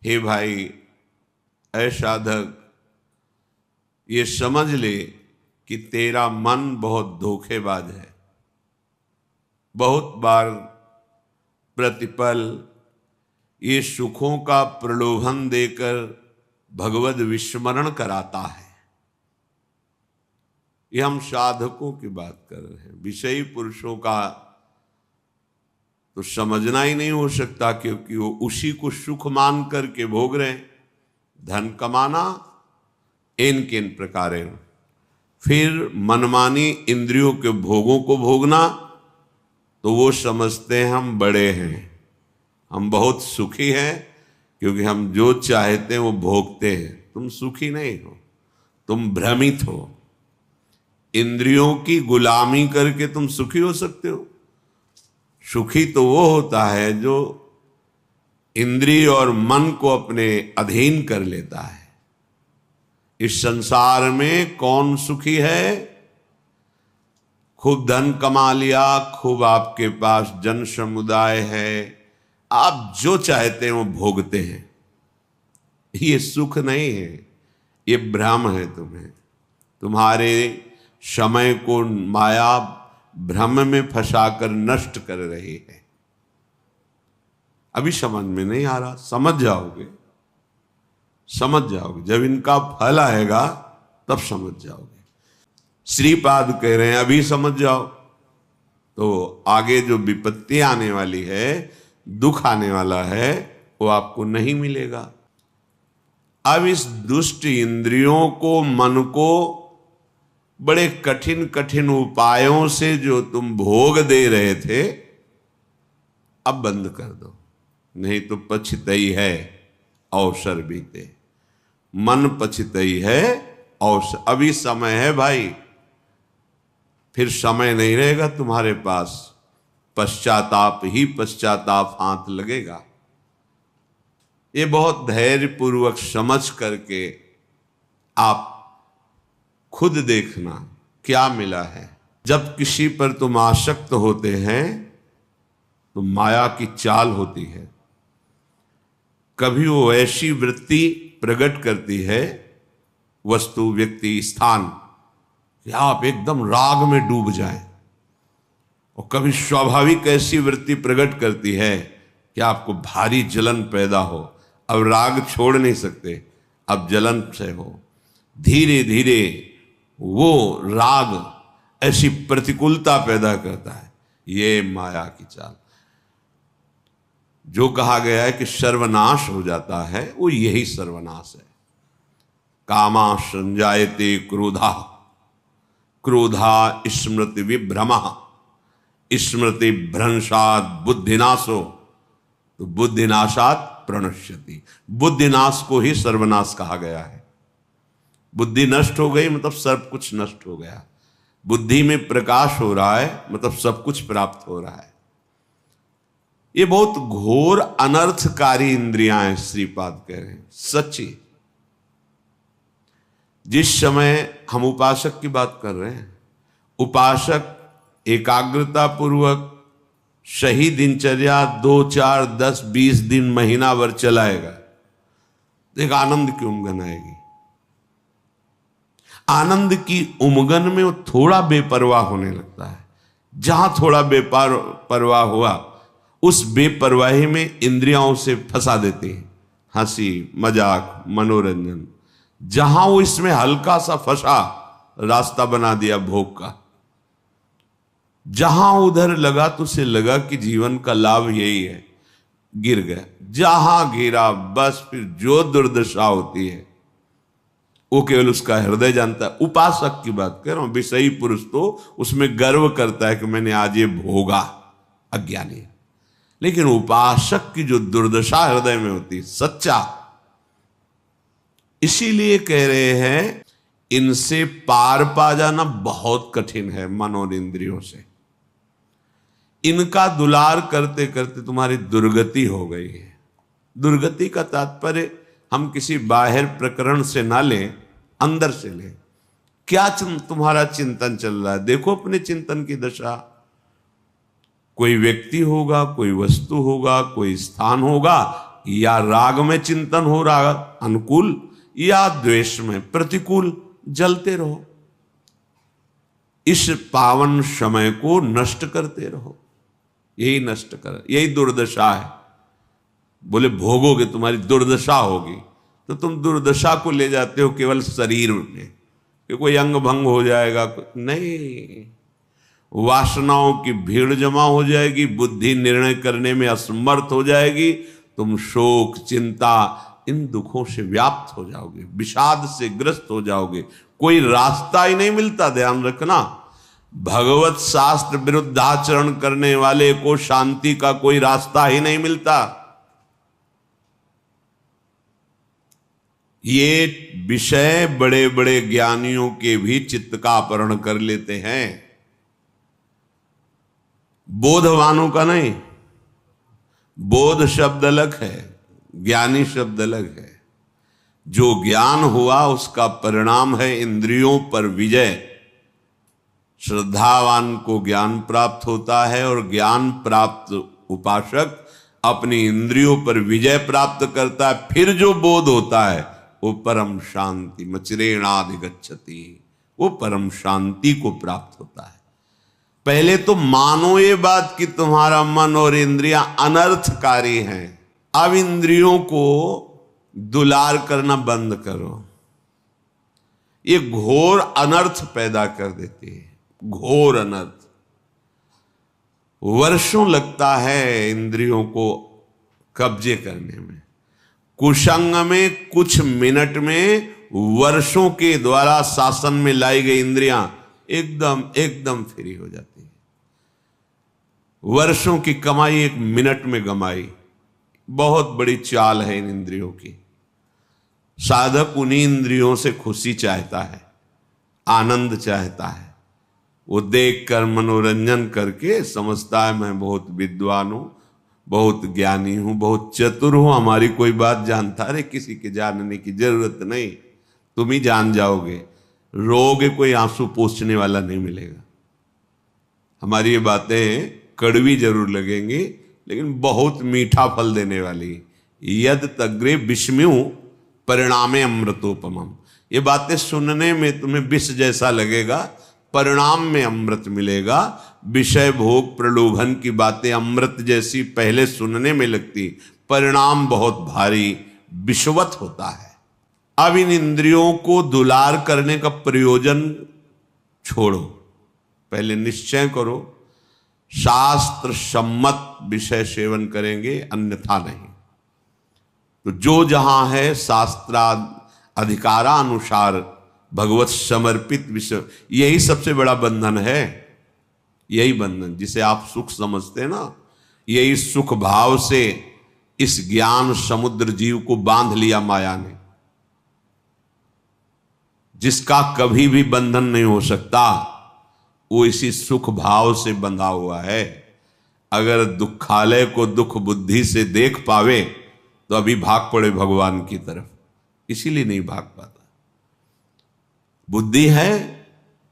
हे भाई, ऐ साधक, ये समझ ले कि तेरा मन बहुत धोखेबाज है। बहुत बार प्रतिपल ये सुखों का प्रलोभन देकर भगवद विस्मरण कराता है। ये हम साधकों की बात कर रहे हैं। विषयी पुरुषों का तो समझना ही नहीं हो सकता, क्योंकि वो उसी को सुख मान करके भोग रहे हैं। धन कमाना इन किन प्रकारे, फिर मनमानी इंद्रियों के भोगों को भोगना, तो वो समझते हैं हम बड़े हैं, हम बहुत सुखी हैं, क्योंकि हम जो चाहते हैं वो भोगते हैं। तुम सुखी नहीं हो, तुम भ्रमित हो। इंद्रियों की गुलामी करके तुम सुखी हो सकते हो? सुखी तो वो होता है जो इंद्रिय और मन को अपने अधीन कर लेता है। इस संसार में कौन सुखी है? खूब धन कमा लिया, खूब आपके पास जन समुदाय है, आप जो चाहते हैं वो भोगते हैं। ये सुख नहीं है, ये भ्रम है। तुम्हारे समय को माया भ्रम में फंसाकर नष्ट कर रही है। अभी समझ में नहीं आ रहा, समझ जाओगे। जब इनका फल आएगा तब समझ जाओगे। श्रीपाद कह रहे हैं अभी समझ जाओ, तो आगे जो विपत्ति आने वाली है, दुख आने वाला है, वो आपको नहीं मिलेगा। अब इस दुष्ट इंद्रियों को, मन को बड़े कठिन कठिन उपायों से जो तुम भोग दे रहे थे, अब बंद कर दो, नहीं तो पछतई है अवसर बीते। मन पछतई है अवसर। अभी समय है भाई, फिर समय नहीं रहेगा तुम्हारे पास। पश्चाताप ही पश्चाताप हाथ लगेगा। ये बहुत धैर्य पूर्वक समझ करके आप खुद देखना क्या मिला है। जब किसी पर तुम आसक्त होते हैं तो माया की चाल होती है। कभी वो ऐसी वृत्ति प्रकट करती है, वस्तु, व्यक्ति, स्थान, कि आप एकदम राग में डूब जाएं, और कभी स्वाभाविक ऐसी वृत्ति प्रकट करती है कि आपको भारी जलन पैदा हो। अब राग छोड़ नहीं सकते, अब जलन से हो। धीरे धीरे वो राग ऐसी प्रतिकूलता पैदा करता है। ये माया की चाल। जो कहा गया है कि सर्वनाश हो जाता है, वो यही सर्वनाश है। कामा संजायते क्रोधा, क्रोधा स्मृति विभ्रमा, स्मृति भ्रंशात बुद्धिनाशो, तो बुद्धिनाशात प्रणश्यति। बुद्धिनाश को ही सर्वनाश कहा गया है। बुद्धि नष्ट हो गई मतलब सब कुछ नष्ट हो गया। बुद्धि में प्रकाश हो रहा है मतलब सब कुछ प्राप्त हो रहा है। ये बहुत घोर अनर्थकारी इंद्रियां हैं, श्रीपाद कह रहे हैं। सच्ची, जिस समय हम उपासक की बात कर रहे हैं, उपासक एकाग्रता पूर्वक सही दिनचर्या 2, 4, 10, 20 दिन, महीना भर चलाएगा, तो एक आनंद की उमगन आएगी। आनंद की उमगन में वो थोड़ा बेपरवाह होने लगता है। जहां थोड़ा बेपरवाह हुआ, उस बेपरवाही में इंद्रियों से फंसा देती है। हंसी, मजाक, मनोरंजन, जहां वो इसमें हल्का सा फंसा, रास्ता बना दिया भोग का। जहां उधर लगा तो उसे लगा कि जीवन का लाभ यही है, गिर गया। जहां गिरा बस फिर जो दुर्दशा होती है वो केवल उसका हृदय जानता है। उपासक की बात कर रहा हूं। विषयी पुरुष तो उसमें गर्व करता है कि मैंने आज ये भोगा, अज्ञानी। लेकिन उपासक की जो दुर्दशा हृदय में होती है, सच्चा, इसीलिए कह रहे हैं इनसे पार पा जाना बहुत कठिन है। मन और इंद्रियों से इनका दुलार करते करते तुम्हारी दुर्गति हो गई है। दुर्गति का तात्पर्य हम किसी बाहर प्रकरण से ना लें, अंदर से लें। क्या तुम्हारा चिंतन चल रहा है? देखो अपने चिंतन की दशा। कोई व्यक्ति होगा, कोई वस्तु होगा, कोई स्थान होगा, या राग में चिंतन हो रहा अनुकूल या द्वेष में प्रतिकूल, जलते रहो। इस पावन समय को नष्ट करते रहो, यही नष्ट कर, यही दुर्दशा है। बोले भोगोगे तुम्हारी दुर्दशा होगी, तो तुम दुर्दशा को ले जाते हो केवल शरीर में कि कोई अंग भंग हो जाएगा, नहीं, वासनाओं की भीड़ जमा हो जाएगी, बुद्धि निर्णय करने में असमर्थ हो जाएगी, तुम शोक चिंता इन दुखों से व्याप्त हो जाओगे, विषाद से ग्रस्त हो जाओगे, कोई रास्ता ही नहीं मिलता। ध्यान रखना, भगवत शास्त्र विरुद्धाचरण करने वाले को शांति का कोई रास्ता ही नहीं मिलता। ये विषय बड़े बड़े ज्ञानियों के भी चित्त का अपहरण कर लेते हैं, बोधवानों का नहीं। बोध शब्द अलग है, ज्ञानी शब्द अलग है। जो ज्ञान हुआ उसका परिणाम है इंद्रियों पर विजय। श्रद्धावान को ज्ञान प्राप्त होता है और ज्ञान प्राप्त उपासक अपनी इंद्रियों पर विजय प्राप्त करता है। फिर जो बोध होता है वो परम शांति मचिरेणाधिगच्छति, वो परम शांति को प्राप्त होता है। पहले तो मानो ये बात कि तुम्हारा मन और इंद्रियां अनर्थकारी हैं। अब इंद्रियों को दुलार करना बंद करो, ये घोर अनर्थ पैदा कर देती है, घोर अनर्थ। वर्षों लगता है इंद्रियों को कब्जे करने में, कुसंग में कुछ मिनट में वर्षों के द्वारा शासन में लाई गई इंद्रियां एकदम फ्री हो जाती है। वर्षों की कमाई एक मिनट में गमाई, बहुत बड़ी चाल है इन इंद्रियों की। साधक उन्हीं इंद्रियों से खुशी चाहता है, आनंद चाहता है। वो देखकर मनोरंजन करके समझता है मैं बहुत विद्वान हूं, बहुत ज्ञानी हूं, बहुत चतुर हूं, हमारी कोई बात जानता। अरे किसी के जानने की जरूरत नहीं, तुम ही जान जाओगे। रोगे कोई आंसू पोंछने वाला नहीं मिलेगा। हमारी ये बातें कड़वी जरूर लगेंगी लेकिन बहुत मीठा फल देने वाली। यद तग्रे विषम्यु परिणामे अमृतोपमम, ये बातें सुनने में तुम्हें विष जैसा लगेगा, परिणाम में अमृत मिलेगा। विषय भोग प्रलोभन की बातें अमृत जैसी पहले सुनने में लगती, परिणाम बहुत भारी विषवत होता है। अब इन इंद्रियों को दुलार करने का प्रयोजन छोड़ो, पहले निश्चय करो शास्त्र सम्मत विषय सेवन करेंगे, अन्यथा नहीं। तो जो जहां है शास्त्रा अधिकारानुसार भगवत समर्पित विषय, यही सबसे बड़ा बंधन है। यही बंधन जिसे आप सुख समझते हैं ना, यही सुख भाव से इस ज्ञान समुद्र जीव को बांध लिया माया ने, जिसका कभी भी बंधन नहीं हो सकता, वो इसी सुख भाव से बंधा हुआ है। अगर दुखालय को दुख बुद्धि से देख पावे तो अभी भाग पड़े भगवान की तरफ, इसीलिए नहीं भाग पाता। बुद्धि है,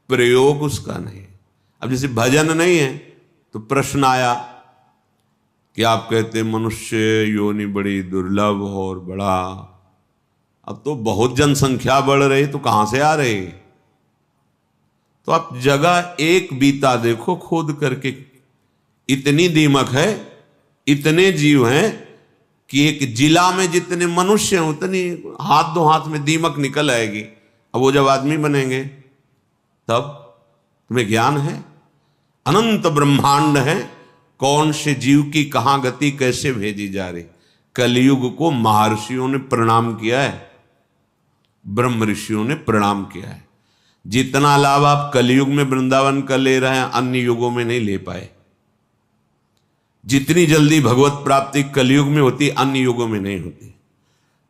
प्रयोग उसका नहीं। अब जैसे भजन नहीं है तो प्रश्न आया कि आप कहते मनुष्य योनि बड़ी दुर्लभ और बड़ा, अब तो बहुत जनसंख्या बढ़ रही तो कहां से आ रही? तो आप जगह एक बीता देखो खोद करके, इतनी दीमक है, इतने जीव हैं कि एक जिला में जितने मनुष्य हैं उतनी हाथ दो हाथ में दीमक निकल आएगी। अब वो जब आदमी बनेंगे तब तुम्हें ज्ञान है, अनंत ब्रह्मांड है, कौन से जीव की कहां गति कैसे भेजी जा रही। कलयुग को महर्षियों ने प्रणाम किया है, ब्रह्म ऋषियों ने प्रणाम किया है। जितना लाभ आप कलयुग में वृंदावन का ले रहे हैं अन्य युगों में नहीं ले पाए। जितनी जल्दी भगवत प्राप्ति कलयुग में होती अन्य युगों में नहीं होती।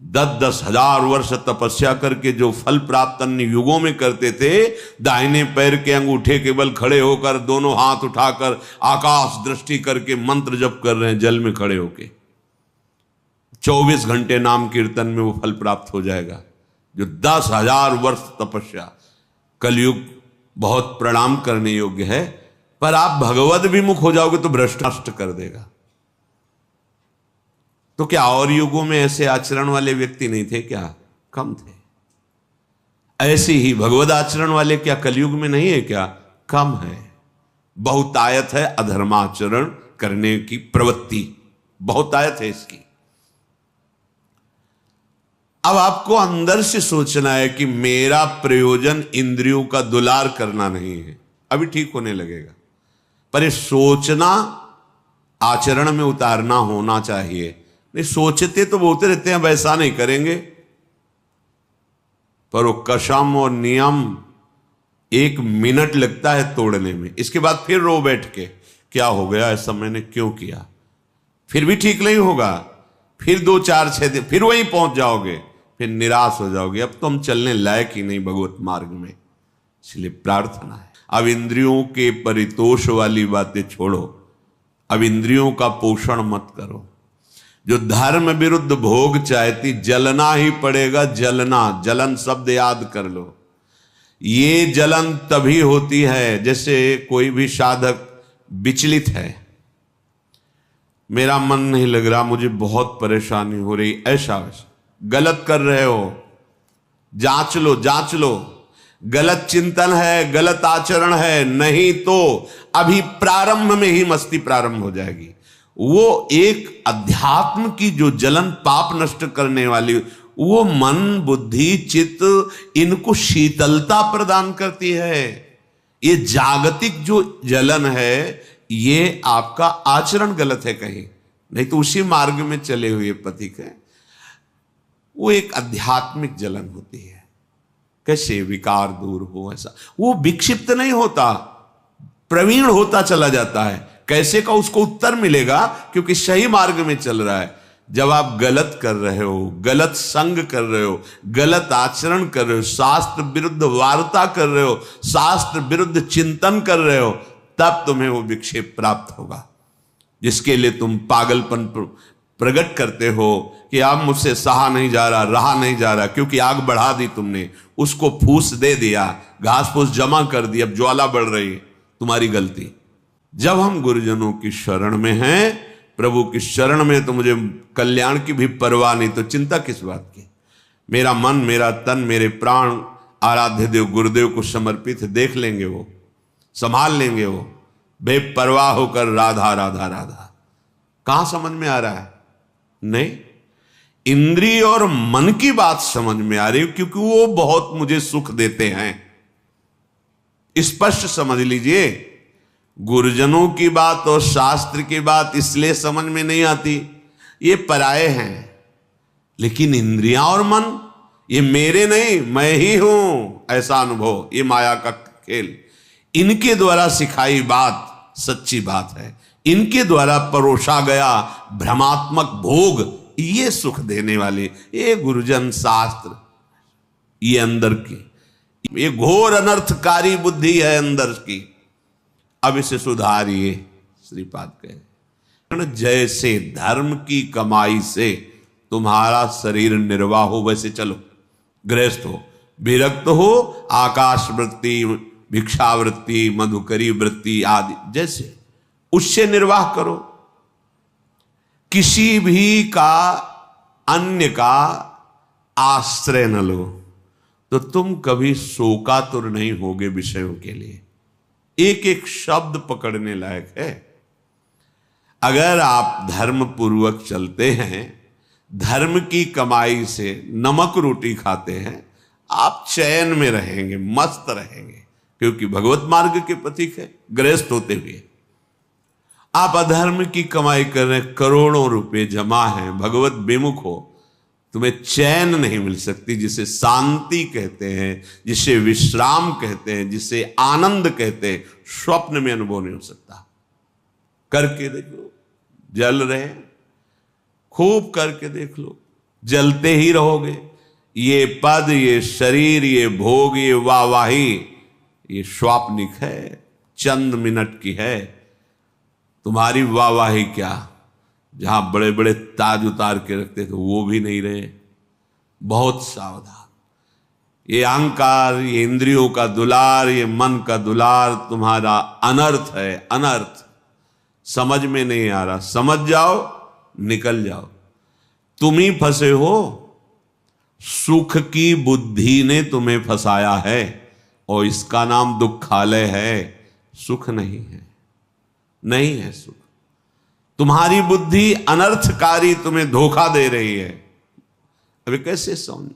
10-10 हजार वर्ष तपस्या करके जो फल प्राप्त अन्य युगों में करते थे, दाहिने पैर के अंगूठे के बल खड़े होकर दोनों हाथ उठाकर आकाश दृष्टि करके मंत्र जप कर रहे हैं, जल में खड़े होके 24 घंटे नाम कीर्तन में वो फल प्राप्त हो जाएगा। जो 10,000 वर्ष तपस्या, कलयुग बहुत प्रणाम करने योग्य है। पर आप भगवद विमुख हो जाओगे तो भ्रष्टाष्ट कर देगा। तो क्या और युगों में ऐसे आचरण वाले व्यक्ति नहीं थे क्या? कम थे। ऐसे ही भगवद आचरण वाले क्या कलयुग में नहीं है क्या? कम है। बहुतायत है अधर्माचरण करने की प्रवृत्ति, बहुतायत है इसकी। अब आपको अंदर से सोचना है कि मेरा प्रयोजन इंद्रियों का दुलार करना नहीं है, अभी ठीक होने लगेगा। पर ये सोचना आचरण में उतारना होना चाहिए। नहीं सोचते तो बोलते रहते हैं वैसा नहीं करेंगे, पर वो कसम और नियम 1 मिनट लगता है तोड़ने में। इसके बाद फिर रो बैठ के क्या हो गया, ऐसा मैंने क्यों किया, फिर भी ठीक नहीं होगा। फिर 2 4 6 दिन फिर वहीं पहुंच जाओगे, फिर निराश हो जाओगे, अब तो हम चलने लायक ही नहीं भगवत मार्ग में। इसलिए प्रार्थना है, अब इंद्रियों के परितोष वाली बातें छोड़ो, अब इंद्रियों का पोषण मत करो। जो धर्म विरुद्ध भोग चाहती, जलना ही पड़ेगा। जलना, जलन शब्द याद कर लो। ये जलन तभी होती है जैसे कोई भी साधक विचलित है, मेरा मन नहीं लग रहा, मुझे बहुत परेशानी हो रही, ऐसा वैसा। गलत कर रहे हो, जांच लो, जांच लो। गलत चिंतन है, गलत आचरण है, नहीं तो अभी प्रारंभ में ही मस्ती प्रारंभ हो जाएगी। वो एक अध्यात्म की जो जलन पाप नष्ट करने वाली, वो मन बुद्धि चित्त इनको शीतलता प्रदान करती है। ये जागतिक जो जलन है, ये आपका आचरण गलत है कहीं, नहीं तो उसी मार्ग में चले हुए पथिक है। वो एक आध्यात्मिक जलन होती है। कैसे विकार दूर हो, ऐसा वो विक्षिप्त नहीं होता, प्रवीण होता चला जाता है। कैसे का उसको उत्तर मिलेगा, क्योंकि सही मार्ग में चल रहा है। जब आप गलत कर रहे हो, गलत संग कर रहे हो, गलत आचरण कर रहे हो, शास्त्र विरुद्ध वार्ता कर रहे हो, शास्त्र विरुद्ध चिंतन कर रहे हो, तब तुम्हें वो विक्षेप प्राप्त होगा, जिसके लिए तुम पागलपन प्रकट करते हो कि अब मुझसे सहा नहीं जा रहा, रहा नहीं जा रहा, क्योंकि आग बढ़ा दी तुमने, उसको फूस दे दिया, घास फूस जमा कर दी, अब ज्वाला बढ़ रही है, तुम्हारी गलती। जब हम गुरुजनों की शरण में हैं, प्रभु की शरण में, तो मुझे कल्याण की भी परवाह नहीं, तो चिंता किस बात की। मेरा मन, मेरा तन, मेरे प्राण आराध्य देव गुरुदेव को समर्पित है, देख लेंगे वो, संभाल लेंगे वो, बेपरवाह होकर राधा राधा राधा। कहां समझ में आ रहा है? नहीं, इंद्रिय और मन की बात समझ में आ रही, क्योंकि वो बहुत मुझे सुख देते हैं। स्पष्ट समझ लीजिए, गुरुजनों की बात और शास्त्र की बात इसलिए समझ में नहीं आती, ये पराये हैं। लेकिन इंद्रियां और मन, ये मेरे नहीं, मैं ही हूं, ऐसा अनुभव, ये माया का खेल, इनके द्वारा सिखाई बात सच्ची बात है। इनके द्वारा परोसा गया भ्रमात्मक भोग, ये सुख देने वाले, ये गुरुजन शास्त्र, ये अंदर की, ये घोर अनर्थकारी बुद्धि है अंदर की। अब इसे सुधारिए, श्रीपाद कहे, जैसे धर्म की कमाई से तुम्हारा शरीर निर्वाह हो, वैसे चलो। गृहस्थ हो, विरक्त हो, आकाश वृत्ति, भिक्षावृत्ति, मधुकरी वृत्ति आदि, जैसे उससे निर्वाह करो। किसी भी का, अन्य का आश्रय न लो, तो तुम कभी शोकातुर नहीं होगे विषयों के लिए। एक एक शब्द पकड़ने लायक है। अगर आप धर्म पूर्वक चलते हैं, धर्म की कमाई से नमक रोटी खाते हैं, आप चैन में रहेंगे, मस्त रहेंगे, क्योंकि भगवत मार्ग के पथिक है। गृहस्थ होते हुए आप अधर्म की कमाई कर रहे हैं, करोड़ों रुपए जमा हैं, भगवत विमुख हो, तुम्हें चैन नहीं मिल सकती, जिसे शांति कहते हैं, जिसे विश्राम कहते हैं, जिसे आनंद कहते हैं, स्वप्न में अनुभव नहीं हो सकता। करके देखो, जल रहे, खूब करके देख लो, जलते ही रहोगे। ये पद, ये शरीर, ये भोग, ये वाहवाही, ये स्वाप्निक है, चंद मिनट की है। तुम्हारी वाहवाही क्या, जहां बड़े बड़े ताज उतार के रखते थे वो भी नहीं रहे। बहुत सावधान। ये अहंकार, ये इंद्रियों का दुलार, ये मन का दुलार तुम्हारा अनर्थ है, अनर्थ। समझ में नहीं आ रहा, समझ जाओ, निकल जाओ। तुम ही फंसे हो, सुख की बुद्धि ने तुम्हें फंसाया है और इसका नाम दुखालय है, सुख नहीं है, नहीं है सुख। तुम्हारी बुद्धि अनर्थकारी तुम्हें धोखा दे रही है। अभी कैसे समझ,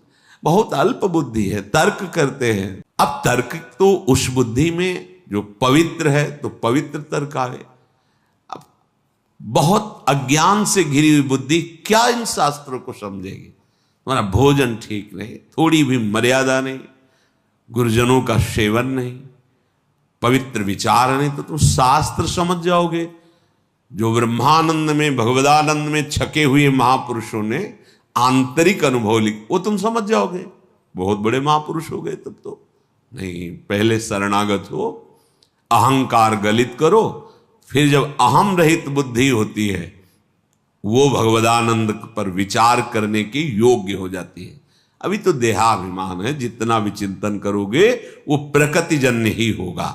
बहुत अल्प बुद्धि है, तर्क करते हैं। अब तर्क तो उस बुद्धि में जो पवित्र है तो पवित्र तर्क आवे। अब बहुत अज्ञान से घिरी हुई बुद्धि क्या इन शास्त्रों को समझेगी? तुम्हारा भोजन ठीक नहीं, थोड़ी भी मर्यादा नहीं, गुरुजनों का सेवन नहीं, पवित्र विचार नहीं, तो तुम शास्त्र समझ जाओगे। जो ब्रह्मानंद में भगवदानंद में छके हुए महापुरुषों ने आंतरिक अनुभव लिख, वो तुम समझ जाओगे, बहुत बड़े महापुरुष हो गए तब तो। नहीं, पहले शरणागत हो, अहंकार गलित करो, फिर जब अहम रहित बुद्धि होती है वो भगवदानंद पर विचार करने के योग्य हो जाती है। अभी तो देहाभिमान है, जितना भी चिंतन करोगे वो प्रकृतिजन्य ही होगा।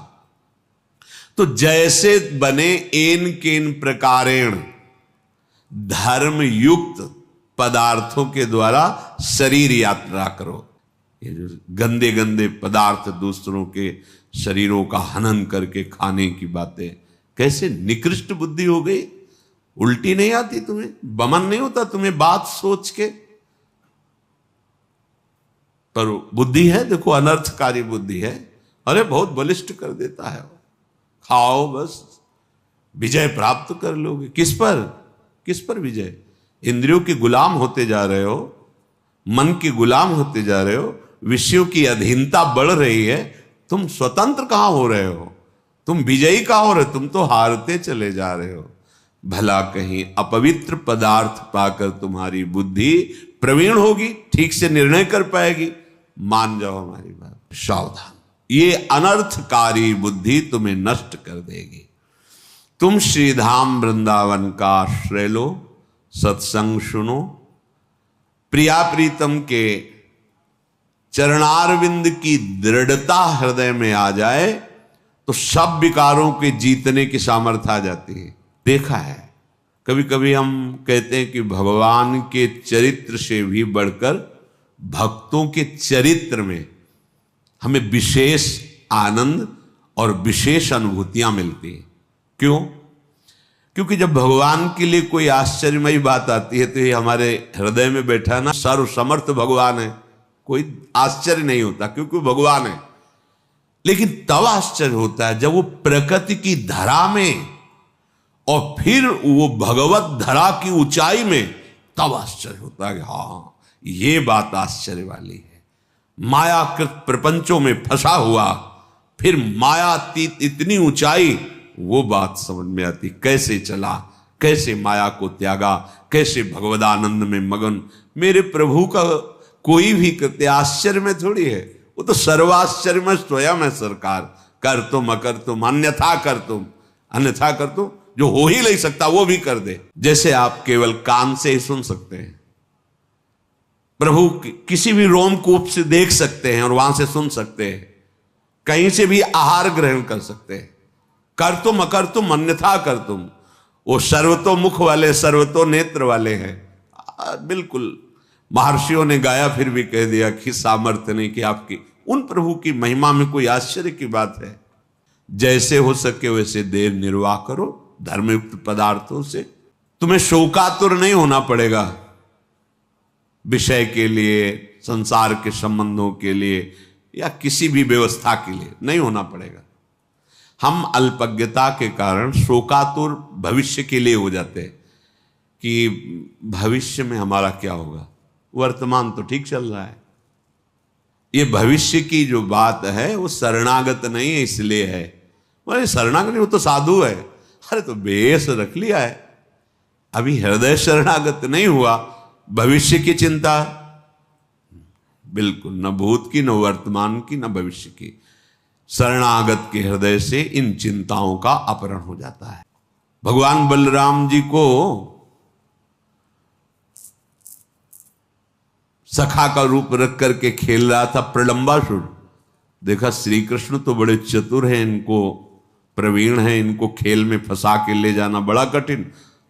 तो जैसे बने एन केन प्रकारेण धर्म युक्त पदार्थों के द्वारा शरीर यात्रा करो। ये जो गंदे गंदे पदार्थ दूसरों के शरीरों का हनन करके खाने की बातें, कैसे निकृष्ट बुद्धि हो गई। उल्टी नहीं आती तुम्हें, बमन नहीं होता तुम्हें बात सोच के? पर बुद्धि है, देखो अनर्थकारी बुद्धि है। अरे बहुत बलिष्ठ कर देता है, खाओ बस विजय प्राप्त कर लोगे। किस पर, किस पर विजय? इंद्रियों के गुलाम होते जा रहे हो, मन के गुलाम होते जा रहे हो, विषयों की अधीनता बढ़ रही है। तुम स्वतंत्र कहां हो रहे हो? तुम विजयी कहां हो रहे हो? तुम तो हारते चले जा रहे हो। भला कहीं अपवित्र पदार्थ पाकर तुम्हारी बुद्धि प्रवीण होगी, ठीक से निर्णय कर पाएगी? मान जाओ हमारी बात, सावधान, ये अनर्थकारी बुद्धि तुम्हें नष्ट कर देगी। तुम श्रीधाम वृंदावन का आश्रय लो, सत्संग सुनो, प्रिया प्रीतम के चरणारविंद की दृढ़ता हृदय में आ जाए तो सब विकारों के जीतने की सामर्थ्य आ जाती है। देखा है, कभी कभी हम कहते हैं कि भगवान के चरित्र से भी बढ़कर भक्तों के चरित्र में हमें विशेष आनंद और विशेष अनुभूतियां मिलती हैं। क्यों? क्योंकि जब भगवान के लिए कोई आश्चर्यमयी बात आती है तो ये हमारे हृदय में बैठा ना सर्वसमर्थ भगवान है, कोई आश्चर्य नहीं होता क्योंकि वो भगवान है। लेकिन तब आश्चर्य होता है जब वो प्रकृति की धरा में और फिर वो भगवत धरा की ऊंचाई में, तब आश्चर्य होता है कि हाँ ये बात आश्चर्य वाली है। मायाकृत प्रपंचों में फंसा हुआ, फिर मायातीत इतनी ऊंचाई, वो बात समझ में आती। कैसे चला, कैसे माया को त्यागा, कैसे भगवदानंद में मगन। मेरे प्रभु का कोई भी कृत्य आश्चर्य में थोड़ी है, वो तो सर्वाश्चर्य में स्वयं है सरकार। कर तुम अकर तुम अन्यथा कर तुम, अन्यथा कर तुम, जो हो ही नहीं सकता वो भी कर दे। जैसे आप केवल कान से ही सुन सकते हैं, प्रभु किसी भी रोमकूप से देख सकते हैं और वहां से सुन सकते हैं, कहीं से भी आहार ग्रहण कर सकते हैं। कर तुम अकर तुम अन्यथा कर तुम, वो सर्वतो मुख वाले सर्वतो नेत्र वाले हैं। बिल्कुल महर्षियों ने गाया फिर भी कह दिया कि सामर्थ्य नहीं कि आपकी उन प्रभु की महिमा में कोई आश्चर्य की बात है। जैसे हो सके वैसे देर निर्वाह करो धर्मयुक्त पदार्थों से। तुम्हें शोकातुर नहीं होना पड़ेगा विषय के लिए, संसार के संबंधों के लिए या किसी भी व्यवस्था के लिए नहीं होना पड़ेगा। हम अल्पज्ञता के कारण शोकातुर भविष्य के लिए हो जाते हैं कि भविष्य में हमारा क्या होगा, वर्तमान तो ठीक चल रहा है। ये भविष्य की जो बात है वो शरणागत नहीं है, इसलिए है। बोले शरणागत नहीं, वो तो साधु है। अरे तो बेस रख लिया है, अभी हृदय शरणागत नहीं हुआ। भविष्य की चिंता बिल्कुल, न भूत की, न वर्तमान की, न भविष्य की। शरणागत के हृदय से इन चिंताओं का अपहरण हो जाता है। भगवान बलराम जी को सखा का रूप रख करके खेल रहा था प्रलंबासुर। देखा श्री कृष्ण तो बड़े चतुर हैं, इनको प्रवीण हैं, इनको खेल में फंसा के ले जाना बड़ा कठिन।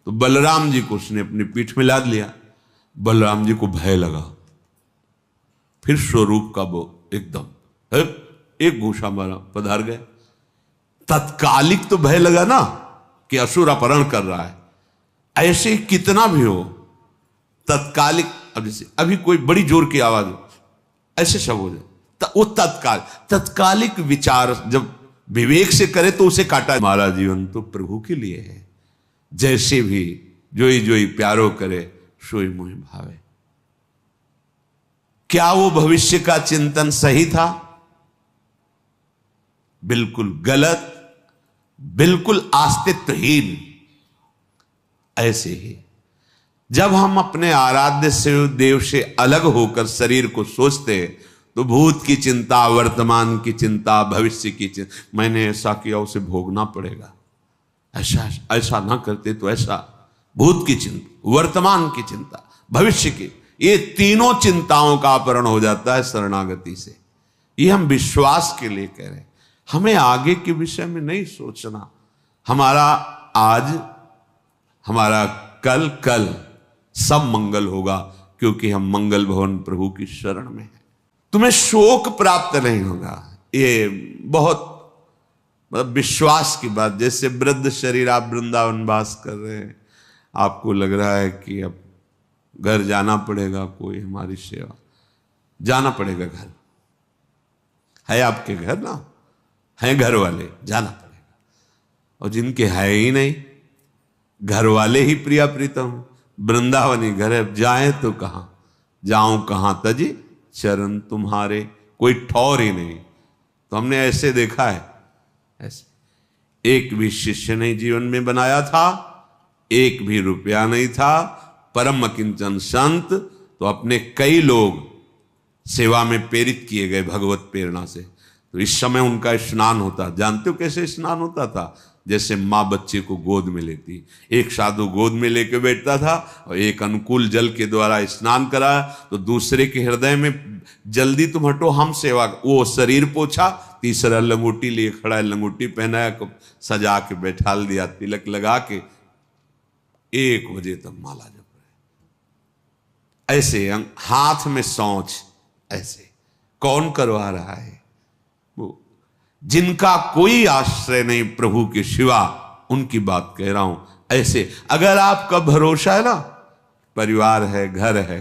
तो बलराम जी को उसने अपनी पीठ में लाद लिया। बलराम जी को भय लगा, फिर स्वरूप का वो एकदम एक घूसा मारा, पधार गए। तत्कालिक तो भय लगा ना कि असुर अपहरण कर रहा है, ऐसे ही कितना भी हो तत्कालिक, अब जैसे अभी कोई बड़ी जोर की आवाज हो, ऐसे सब हो जाए, वो तत्कालिक विचार जब विवेक से करे तो उसे काटा। हमारा जीवन तो प्रभु के लिए है, जैसे भी जोई जोई प्यारो करे सोई मोहि भावे। क्या वो भविष्य का चिंतन सही था? बिल्कुल गलत, बिल्कुल अस्तित्वहीन। ऐसे ही जब हम अपने आराध्य से देव से अलग होकर शरीर को सोचते तो भूत की चिंता, वर्तमान की चिंता, भविष्य की चिंता, मैंने ऐसा किया उसे भोगना पड़ेगा, ऐसा ना करते तो ऐसा, भूत की चिंता, वर्तमान की चिंता, भविष्य की, ये तीनों चिंताओं का अपहरण हो जाता है शरणागति से। ये हम विश्वास के लिए कह रहे हैं, हमें आगे के विषय में नहीं सोचना। हमारा आज, हमारा कल सब मंगल होगा, क्योंकि हम मंगल भवन प्रभु की शरण में हैं। तुम्हें शोक प्राप्त नहीं होगा, ये बहुत मतलब विश्वास की बात। जैसे वृद्ध शरीर, आप वृंदावन वास कर रहे हैं, आपको लग रहा है कि अब घर जाना पड़ेगा, कोई हमारी सेवा, जाना पड़ेगा। घर है आपके, घर ना है, घर वाले, जाना पड़ेगा। और जिनके है ही नहीं, घर वाले ही प्रिया प्रीतम, वृंदावनी घर है, जाए तो कहां, जाऊं कहां तजी चरण तुम्हारे, कोई ठौर ही नहीं। तो हमने ऐसे देखा है, ऐसे एक भी शिष्य नहीं जीवन में बनाया था, एक भी रुपया नहीं था, परम किंचन संत तो अपने कई लोग सेवा में प्रेरित किए गए भगवत प्रेरणा से। तो इस समय उनका स्नान होता, जानते हो कैसे स्नान होता था? जैसे माँ बच्चे को गोद में लेती, एक साधु गोद में लेके बैठता था और एक अनुकूल जल के द्वारा स्नान कराया, तो दूसरे के हृदय में जल्दी तुम हटो, हम सेवा, वो शरीर पोछा, तीसरा लंगोटी लिए खड़ा है, लंगोटी पहनाया, सजा के बैठाल दिया, तिलक लगा के 1 बजे तक माला जप रहे। ऐसे हाथ में सौंच, ऐसे कौन करवा रहा है? जिनका कोई आश्रय नहीं प्रभु के सिवा, उनकी बात कह रहा हूं। ऐसे अगर आपका भरोसा है ना, परिवार है, घर है,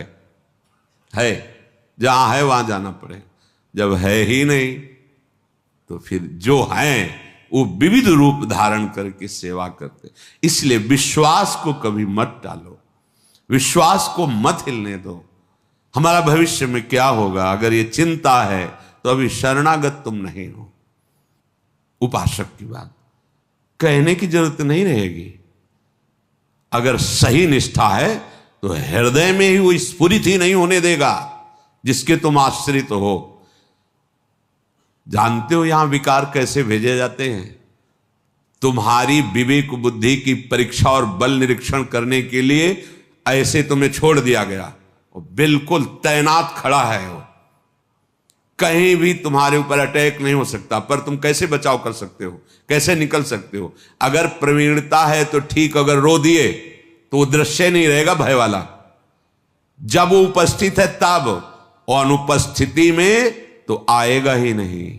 जहां है वहां जाना पड़े। जब है ही नहीं तो फिर जो है वो विविध रूप धारण करके सेवा करते। इसलिए विश्वास को कभी मत टालो, विश्वास को मत हिलने दो। हमारा भविष्य में क्या होगा, अगर ये चिंता है तो अभी शरणागत तुम नहीं हो। उपासक की बात कहने की जरूरत नहीं रहेगी। अगर सही निष्ठा है तो हृदय में ही वो स्फुरित ही नहीं होने देगा जिसके तुम आश्रित हो। जानते हो यहां विकार कैसे भेजे जाते हैं? तुम्हारी विवेक बुद्धि की परीक्षा और बल निरीक्षण करने के लिए ऐसे तुम्हें छोड़ दिया गया, और बिल्कुल तैनात खड़ा है वो, कहीं भी तुम्हारे ऊपर अटैक नहीं हो सकता। पर तुम कैसे बचाव कर सकते हो, कैसे निकल सकते हो? अगर प्रवीणता है तो ठीक, अगर रो दिए तो वो दृश्य नहीं रहेगा भय वाला। जब वो उपस्थित है तब, और अनुपस्थिति में तो आएगा ही नहीं।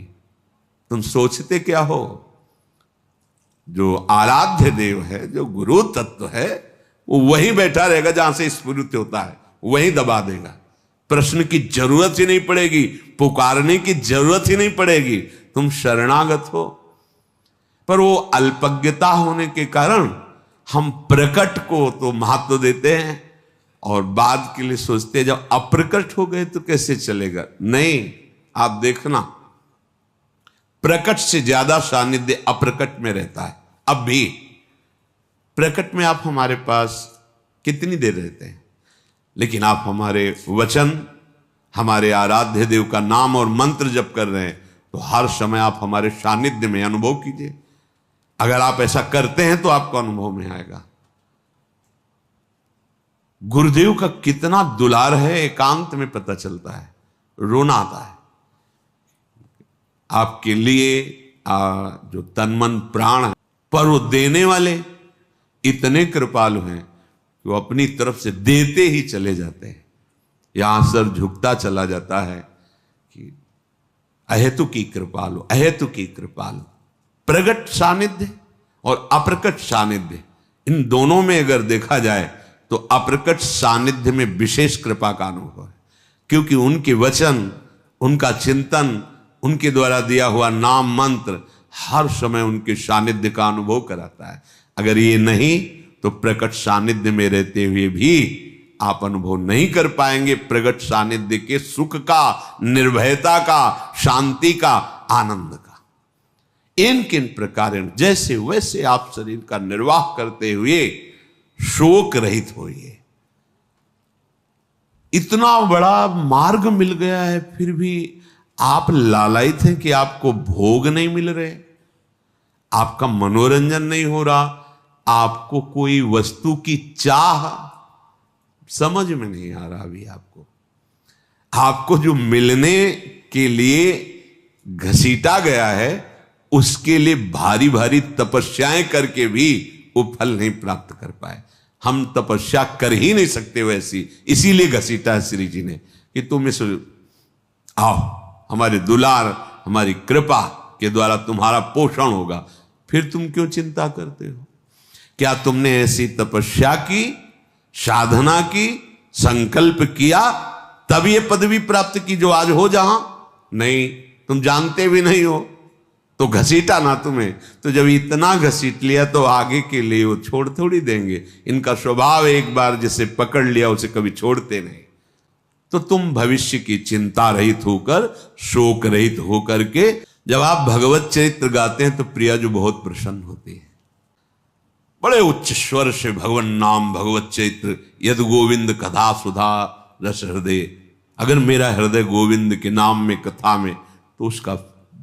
तुम सोचते क्या हो? जो आराध्य देव है, जो गुरु तत्व है, वो वहीं बैठा रहेगा जहां से स्फुरित होता है, वहीं दबा देगा। प्रश्न की जरूरत ही नहीं पड़ेगी, पुकारने की जरूरत ही नहीं पड़ेगी, तुम शरणागत हो। पर वो अल्पज्ञता होने के कारण हम प्रकट को तो महत्व देते हैं और बाद के लिए सोचते हैं जब अप्रकट हो गए तो कैसे चलेगा। नहीं, आप देखना, प्रकट से ज्यादा सानिध्य अप्रकट में रहता है। अब भी प्रकट में आप हमारे पास कितनी देर रहते हैं, लेकिन आप हमारे वचन, हमारे आराध्य देव का नाम और मंत्र जप कर रहे हैं तो हर समय आप हमारे सानिध्य में अनुभव कीजिए। अगर आप ऐसा करते हैं तो आपको अनुभव में आएगा। गुरुदेव का कितना दुलार है, एकांत में पता चलता है, रोना आता है। आपके लिए जो तन मन प्राण है, पर वो देने वाले इतने कृपालु हैं, कि वो अपनी तरफ से देते ही चले जाते हैं। यहां सर झुकता चला जाता है कि अहेतु की कृपालु, अहेतु की कृपालु। प्रगट सानिध्य और अप्रकट सानिध्य, इन दोनों में अगर देखा जाए तो अप्रकट सानिध्य में विशेष कृपा का अनुभव है, क्योंकि उनके वचन, उनका चिंतन, उनके द्वारा दिया हुआ नाम मंत्र हर समय उनके सानिध्य का अनुभव कराता है। अगर ये नहीं तो प्रकट सानिध्य में रहते हुए भी आप अनुभव नहीं कर पाएंगे प्रकट सानिध्य के सुख का, निर्भयता का, शांति का, आनंद का। इन किन प्रकार जैसे वैसे आप शरीर का निर्वाह करते हुए शोक रहित होइए। इतना बड़ा मार्ग मिल गया है, फिर भी आप लालायित हैं कि आपको भोग नहीं मिल रहे, आपका मनोरंजन नहीं हो रहा, आपको कोई वस्तु की चाह समझ में नहीं आ रहा। अभी आपको जो मिलने के लिए घसीटा गया है, उसके लिए भारी भारी तपस्याएं करके भी वो फल नहीं प्राप्त कर पाए। हम तपस्या कर ही नहीं सकते वैसी, इसीलिए घसीटा है श्री जी ने कि तुम इस आओ, हमारे दुलार, हमारी कृपा के द्वारा तुम्हारा पोषण होगा। फिर तुम क्यों चिंता करते हो? क्या तुमने ऐसी तपस्या की, साधना की, संकल्प किया, तब ये पदवी प्राप्त की जो आज हो जहां? नहीं, तुम जानते भी नहीं हो तो घसीटा ना तुम्हें। तो जब इतना घसीट लिया तो आगे के लिए वो छोड़ थोड़ी देंगे। इनका स्वभाव एक बार जिसे पकड़ लिया उसे कभी छोड़ते नहीं। तो तुम भविष्य की चिंता रहित होकर, शोक रहित होकर के जब आप भगवत चरित्र गाते हैं तो प्रिया जो बहुत प्रसन्न होती है। बड़े उच्च स्वर से भगवान नाम, भगवत चरित्र, यद गोविंद कथा सुधा रस हृदय। अगर मेरा हृदय गोविंद के नाम में, कथा में, तो उसका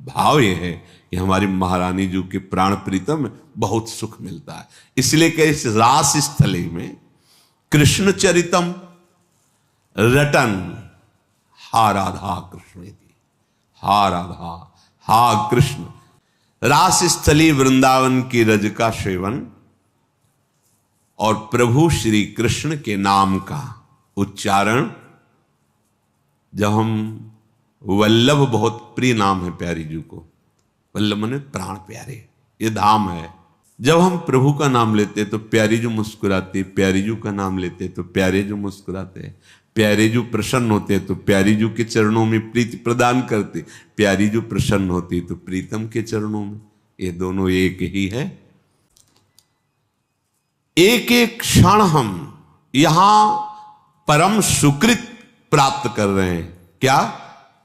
भाव यह है कि हमारी महारानी जी के प्राण प्रीतम बहुत सुख मिलता है। इसलिए कि इस रास स्थली में कृष्ण चरितम रटन हा राधा कृष्ण, हा राधा हा कृष्ण। रास स्थली वृंदावन की रज का सेवन और प्रभु श्री कृष्ण के नाम का उच्चारण। जब हम वल्लभ, बहुत प्रिय नाम है प्यारी जी को, वल्लभ माने प्राण प्यारे, ये धाम है। जब हम प्रभु का नाम लेते तो प्यारी जो मुस्कुराती, प्यारी जी का नाम लेते तो प्यारे जो मुस्कुराते, प्यारे जो प्रसन्न होते तो प्यारी जी के चरणों में प्रीति प्रदान करते, प्यारी जो प्रसन्न होती तो प्रीतम के चरणों में। ये दोनों एक ही है। एक एक क्षण हम यहां परम सुकृत प्राप्त कर रहे हैं। क्या?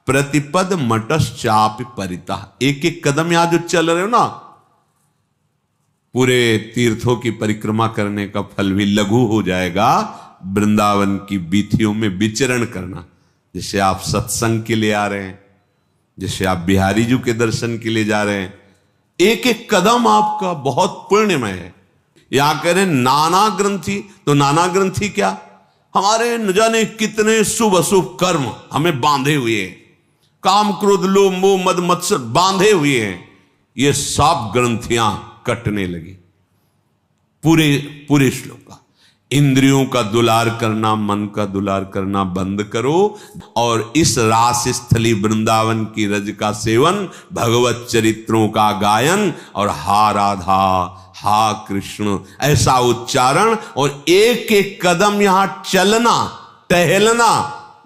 प्रतिपद मटश्चापि परितः। एक एक कदम यहां जो चल रहे हो ना, पूरे तीर्थों की परिक्रमा करने का फल भी लघु हो जाएगा वृंदावन की बीथियों में विचरण करना। जैसे आप सत्संग के लिए आ रहे हैं, जैसे आप बिहारी जी के दर्शन के लिए जा रहे हैं, एक एक कदम आपका बहुत पुण्यमय है। यहां कह रहे नाना ग्रंथि, तो नाना ग्रंथि क्या? हमारे न जाने कितने शुभ अशुभ कर्म हमें बांधे हुए हैं, काम क्रोध लोभ मोह मद मत्सर बांधे हुए हैं। ये सब ग्रंथियां कटने लगी। पूरे श्लोक का इंद्रियों का दुलार करना, मन का दुलार करना बंद करो और इस रास स्थली वृंदावन की रज का सेवन, भगवत चरित्रों का गायन और हा राधा हा कृष्ण ऐसा उच्चारण और एक एक कदम यहां चलना, टहलना,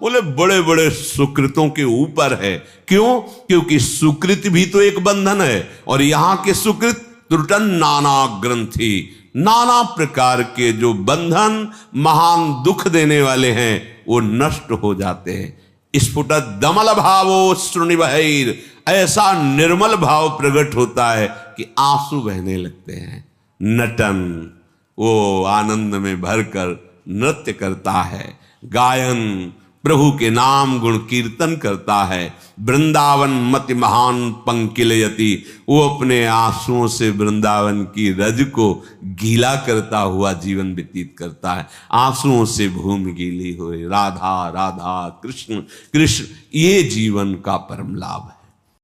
बोले बड़े बड़े सुकृतों के ऊपर है। क्यों? क्योंकि सुकृत भी तो एक बंधन है और यहां के सुकृत त्रुटन नाना ग्रंथि, नाना प्रकार के जो बंधन महान दुख देने वाले हैं वो नष्ट हो जाते हैं। स्फुट दमल भावो श्रुणिबहैर, ऐसा निर्मल भाव प्रकट होता है कि आंसू बहने लगते हैं। नटन, वो आनंद में भरकर नृत्य करता है, गायन प्रभु के नाम गुण कीर्तन करता है। वृंदावन मति महान पंकिलयति, वो अपने आंसुओं से वृंदावन की रज को गीला करता हुआ जीवन व्यतीत करता है। आंसुओं से भूमि गीली हुई, राधा राधा कृष्ण कृष्ण, ये जीवन का परम लाभ है।